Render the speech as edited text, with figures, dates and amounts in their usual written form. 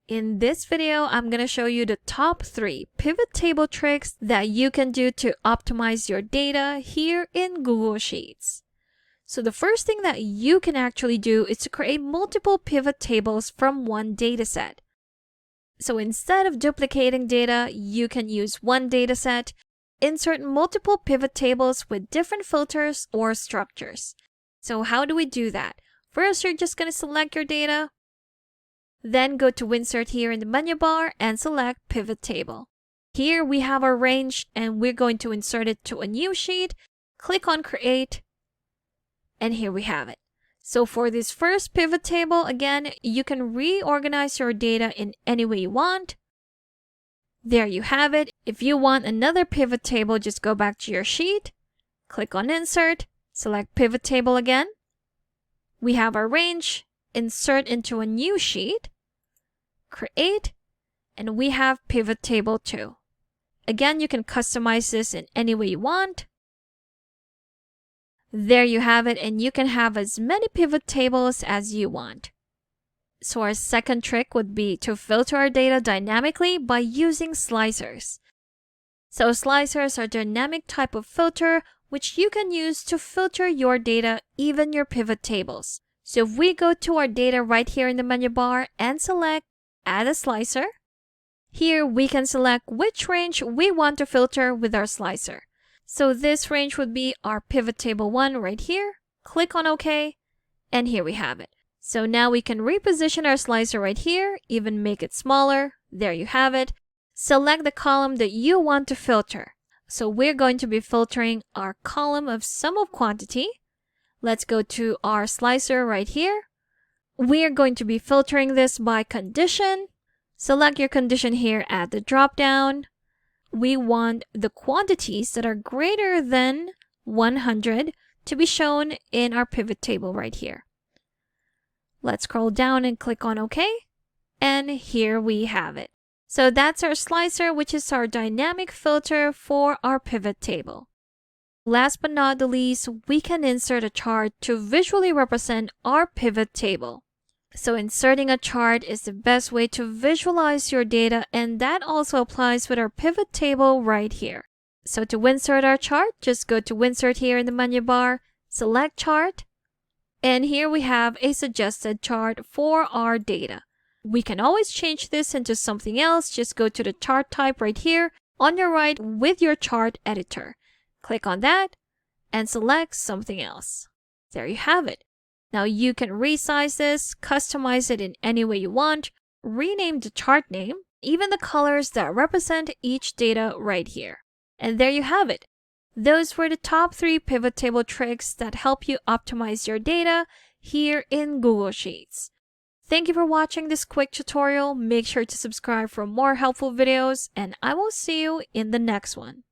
In this video, I'm going to show you the top 3 pivot table tricks that you can do to optimize your data here in Google Sheets. So the first thing that you can actually do is to create multiple pivot tables from one dataset. So instead of duplicating data, you can use one dataset, insert multiple pivot tables with different filters or structures. So how do we do that? First, you're just going to select your data. Then go to Insert here in the menu bar and select Pivot Table. Here we have our range and we're going to insert it to a new sheet. Click on Create and here we have it. So for this first pivot table, again, you can reorganize your data in any way you want. There you have it. If you want another pivot table, just go back to your sheet, click on Insert, select Pivot Table again. We have our range. Insert into a new sheet, create, and we have pivot table 2. Again, you can customize this in any way you want. There you have it, and you can have as many pivot tables as you want. So our second trick would be to filter our data dynamically by using slicers. So slicers are a dynamic type of filter which you can use to filter your data, even your pivot tables. So if we go to our data right here in the menu bar and select Add a Slicer, here we can select which range we want to filter with our slicer. So this range would be our pivot table 1 right here. Click on OK, and here we have it. So now we can reposition our slicer right here, even make it smaller. There you have it. Select the column that you want to filter. So we're going to be filtering our column of sum of quantity. Let's go to our slicer right here. We're going to be filtering this by condition. Select your condition here at the drop-down. We want the quantities that are greater than 100 to be shown in our pivot table right here. Let's scroll down and click on OK. And here we have it. So that's our slicer, which is our dynamic filter for our pivot table. Last but not the least, we can insert a chart to visually represent our pivot table. So inserting a chart is the best way to visualize your data, and that also applies with our pivot table right here. So to insert our chart, just go to Insert here in the menu bar, select Chart, and here we have a suggested chart for our data. We can always change this into something else. Just go to the chart type right here on your right with your chart editor. Click on that and select something else. There you have it. Now you can resize this, customize it in any way you want, rename the chart name, even the colors that represent each data right here. And there you have it. Those were the top 3 pivot table tricks that help you optimize your data here in Google Sheets. Thank you for watching this quick tutorial. Make sure to subscribe for more helpful videos, and I will see you in the next one.